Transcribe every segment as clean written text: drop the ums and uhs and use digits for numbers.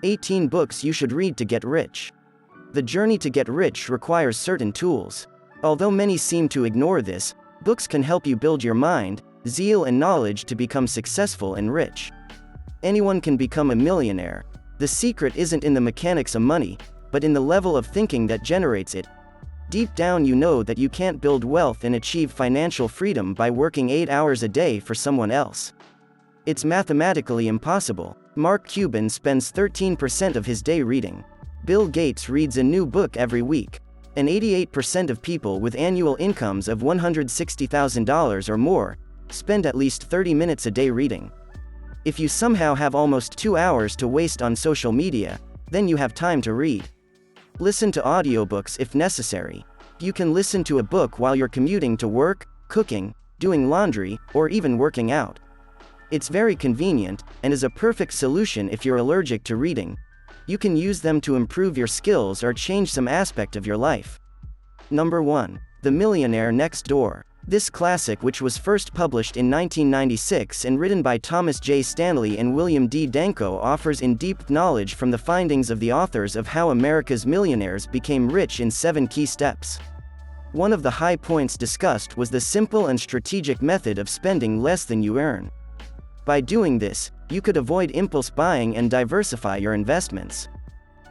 18 Books You Should Read to Get Rich. The journey to get rich requires certain tools. Although many seem to ignore this, books can help you build your mind, zeal and knowledge to become successful and rich. Anyone can become a millionaire. The secret isn't in the mechanics of money, but in the level of thinking that generates it. Deep down you know that you can't build wealth and achieve financial freedom by working 8 hours a day for someone else. It's mathematically impossible. Mark Cuban spends 13% of his day reading. Bill Gates reads a new book every week. And 88% of people with annual incomes of $160,000 or more spend at least 30 minutes a day reading. If you somehow have almost 2 hours to waste on social media, then you have time to read. Listen to audiobooks if necessary. You can listen to a book while you're commuting to work, cooking, doing laundry, or even working out. It's very convenient, and is a perfect solution if you're allergic to reading. You can use them to improve your skills or change some aspect of your life. Number 1. The Millionaire Next Door. This classic, which was first published in 1996 and written by Thomas J. Stanley and William D. Danko, offers in-depth knowledge from the findings of the authors of how America's millionaires became rich in 7 key steps. One of the high points discussed was the simple and strategic method of spending less than you earn. By doing this, you could avoid impulse buying and diversify your investments.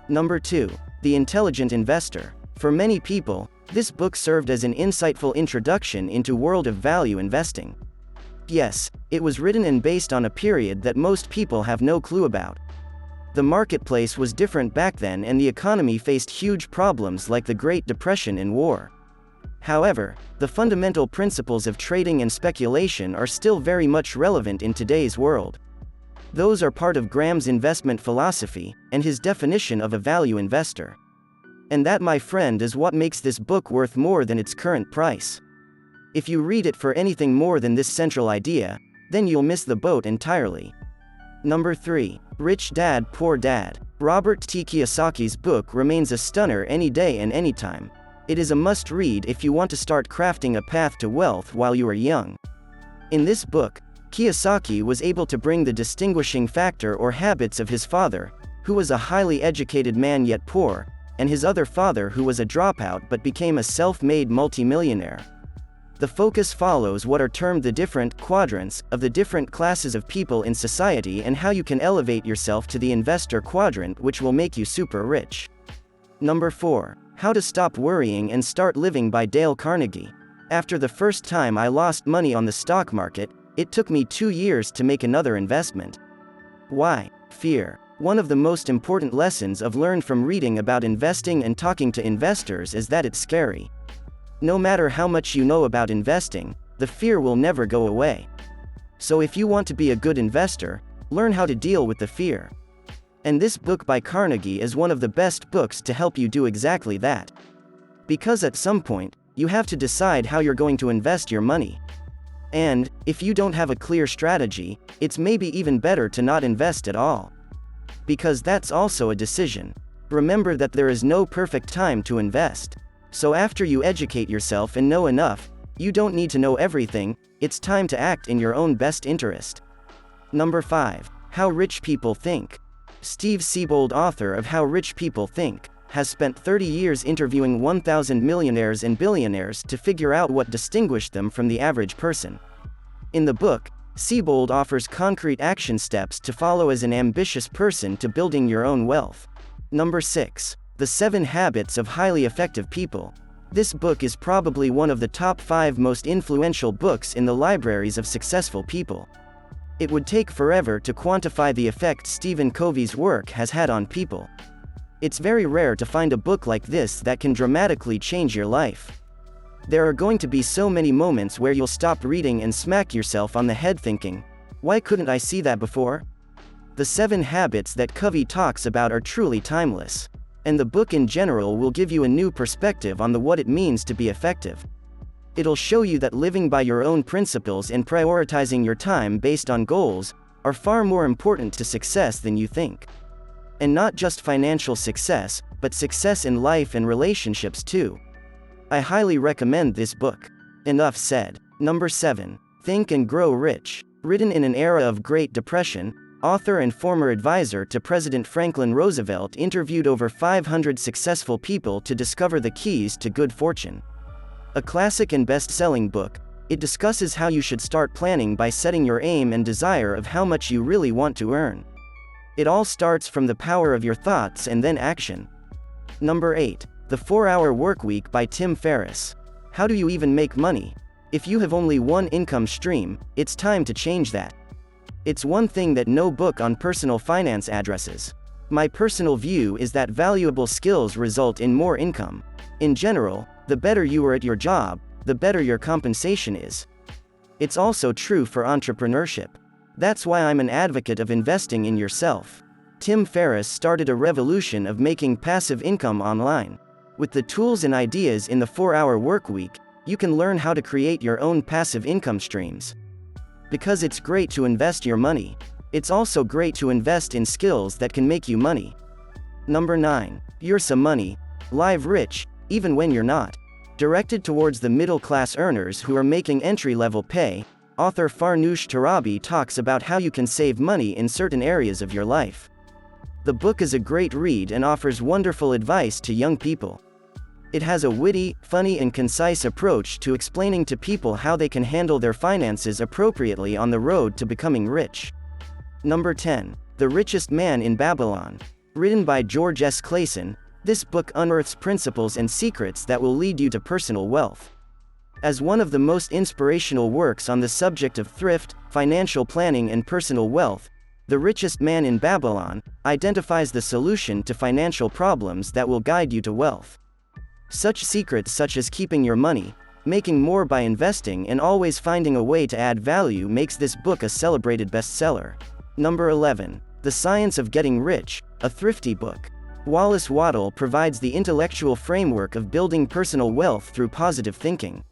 Number 2. The Intelligent Investor. For many people, this book served as an insightful introduction into world of value investing. Yes, it was written and based on a period that most people have no clue about. The marketplace was different back then and the economy faced huge problems like the Great Depression and war. However, the fundamental principles of trading and speculation are still very much relevant in today's world. Those are part of Graham's investment philosophy, and his definition of a value investor. And that, my friend, is what makes this book worth more than its current price. If you read it for anything more than this central idea, then you'll miss the boat entirely. Number 3. Rich Dad, Poor Dad. Robert T. Kiyosaki's book remains a stunner any day and any time. It is a must-read if you want to start crafting a path to wealth while you are young. In this book, Kiyosaki was able to bring the distinguishing factor or habits of his father, who was a highly educated man yet poor, and his other father who was a dropout but became a self-made multimillionaire. The focus follows what are termed the different quadrants of the different classes of people in society and how you can elevate yourself to the investor quadrant, which will make you super rich. Number 4. How to Stop Worrying and Start Living by Dale Carnegie. After the first time I lost money on the stock market, it took me 2 years to make another investment. Why? Fear. One of the most important lessons I've learned from reading about investing and talking to investors is that it's scary. No matter how much you know about investing, the fear will never go away. So if you want to be a good investor, learn how to deal with the fear. And this book by Carnegie is one of the best books to help you do exactly that. Because at some point, you have to decide how you're going to invest your money. And, if you don't have a clear strategy, it's maybe even better to not invest at all. Because that's also a decision. Remember that there is no perfect time to invest. So after you educate yourself and know enough, you don't need to know everything, it's time to act in your own best interest. Number 5. How Rich People Think. Steve Siebold, author of How Rich People Think, has spent 30 years interviewing 1,000 millionaires and billionaires to figure out what distinguished them from the average person. In the book, Siebold offers concrete action steps to follow as an ambitious person to building your own wealth. Number 6. The 7 Habits of Highly Effective People. This book is probably one of the top 5 most influential books in the libraries of successful people. It would take forever to quantify the effect Stephen Covey's work has had on people. It's very rare to find a book like this that can dramatically change your life. There are going to be so many moments where you'll stop reading and smack yourself on the head thinking, "Why couldn't I see that before?" The 7 habits that Covey talks about are truly timeless. And the book in general will give you a new perspective on what it means to be effective. It'll show you that living by your own principles and prioritizing your time based on goals are far more important to success than you think. And not just financial success, but success in life and relationships too. I highly recommend this book. Enough said. Number 7. Think and Grow Rich. Written in an era of Great Depression, author and former advisor to President Franklin Roosevelt, interviewed over 500 successful people to discover the keys to good fortune. A classic and best-selling book, it discusses how you should start planning by setting your aim and desire of how much you really want to earn. It all starts from the power of your thoughts and then action. Number 8. The 4-Hour Workweek by Tim Ferriss. How do you even make money? If you have only one income stream, it's time to change that. It's one thing that no book on personal finance addresses. My personal view is that valuable skills result in more income. In general, the better you are at your job, the better your compensation is. It's also true for entrepreneurship. That's why I'm an advocate of investing in yourself. Tim Ferriss started a revolution of making passive income online. With the tools and ideas in the 4-Hour Workweek, you can learn how to create your own passive income streams. Because it's great to invest your money, it's also great to invest in skills that can make you money. Number 9. You're some money. Live rich, even when you're not. Directed towards the middle-class earners who are making entry-level pay, author Farnoosh Torabi talks about how you can save money in certain areas of your life. The book is a great read and offers wonderful advice to young people. It has a witty, funny and concise approach to explaining to people how they can handle their finances appropriately on the road to becoming rich. Number 10. The Richest Man in Babylon. Written by George S. Clason, this book unearths principles and secrets that will lead you to personal wealth. As one of the most inspirational works on the subject of thrift, financial planning and personal wealth, The Richest Man in Babylon identifies the solution to financial problems that will guide you to wealth. Such secrets such as keeping your money, making more by investing and always finding a way to add value makes this book a celebrated bestseller. Number 11. The Science of Getting Rich, a thrifty book. Wallace Waddell provides the intellectual framework of building personal wealth through positive thinking.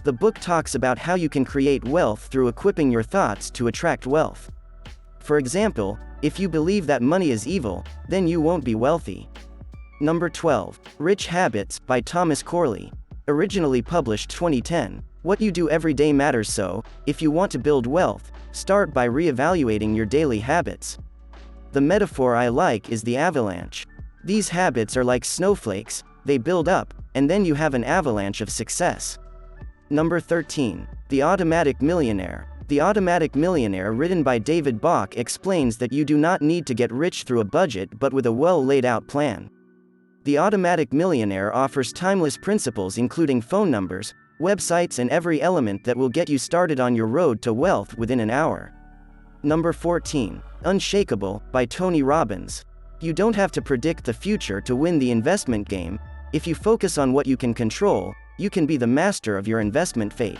The book talks about how you can create wealth through equipping your thoughts to attract wealth. For example, if you believe that money is evil, then you won't be wealthy. Number 12. Rich Habits by Thomas Corley. Originally published 2010. What you do every day matters, so, if you want to build wealth, start by re-evaluating your daily habits. The metaphor I like is the avalanche. These habits are like snowflakes, they build up, and then you have an avalanche of success. Number 13. The Automatic Millionaire. The Automatic Millionaire, written by David Bach, explains that you do not need to get rich through a budget but with a well-laid-out plan. The Automatic Millionaire offers timeless principles including phone numbers, websites and every element that will get you started on your road to wealth within an hour. Number 14. Unshakable, by Tony Robbins. You don't have to predict the future to win the investment game. If you focus on what you can control, you can be the master of your investment fate.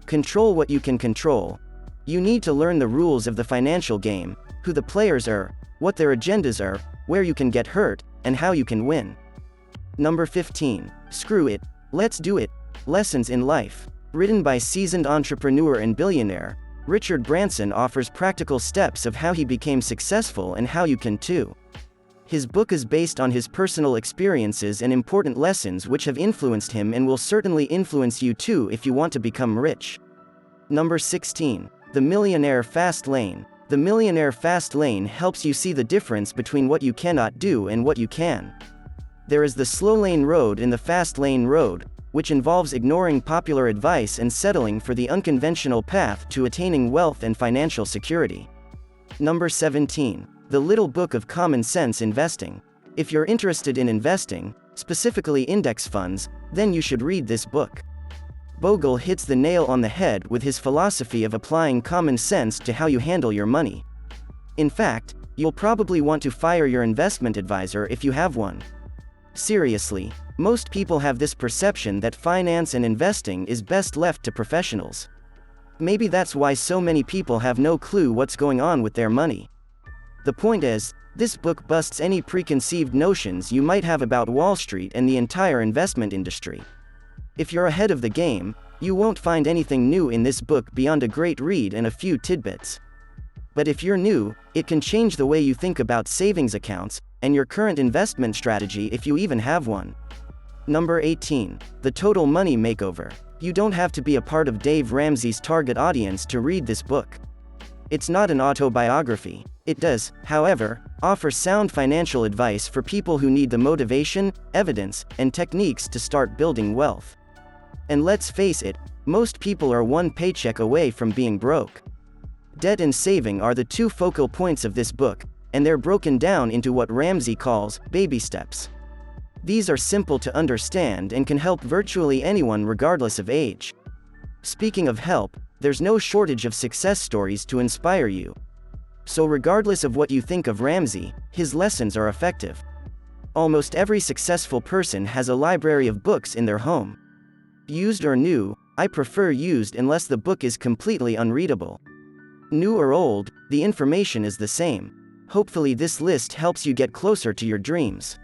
Control what you can control. You need to learn the rules of the financial game, who the players are, what their agendas are, where you can get hurt, and how you can win. Number 15. Screw It, Let's Do It. Lessons in Life. Written by seasoned entrepreneur and billionaire, Richard Branson offers practical steps of how he became successful and how you can too. His book is based on his personal experiences and important lessons which have influenced him and will certainly influence you too if you want to become rich. Number 16. The Millionaire Fast Lane. The Millionaire Fast Lane helps you see the difference between what you cannot do and what you can. There is the slow lane road and the fast lane road, which involves ignoring popular advice and settling for the unconventional path to attaining wealth and financial security. Number 17. The Little Book of Common Sense Investing. If you're interested in investing, specifically index funds, then you should read this book. Bogle hits the nail on the head with his philosophy of applying common sense to how you handle your money. In fact, you'll probably want to fire your investment advisor if you have one. Seriously, most people have this perception that finance and investing is best left to professionals. Maybe that's why so many people have no clue what's going on with their money. The point is, this book busts any preconceived notions you might have about Wall Street and the entire investment industry. If you're ahead of the game, you won't find anything new in this book beyond a great read and a few tidbits. But if you're new, it can change the way you think about savings accounts, and your current investment strategy if you even have one. Number 18. The Total Money Makeover. You don't have to be a part of Dave Ramsey's target audience to read this book. It's not an autobiography. It does, however, offer sound financial advice for people who need the motivation, evidence, and techniques to start building wealth. And let's face it, most people are one paycheck away from being broke. Debt and saving are the two focal points of this book, and they're broken down into what Ramsey calls baby steps. These are simple to understand and can help virtually anyone regardless of age. Speaking of help, there's no shortage of success stories to inspire you. So regardless of what you think of Ramsey, his lessons are effective. Almost every successful person has a library of books in their home. Used or new, I prefer used unless the book is completely unreadable. New or old, the information is the same. Hopefully this list helps you get closer to your dreams.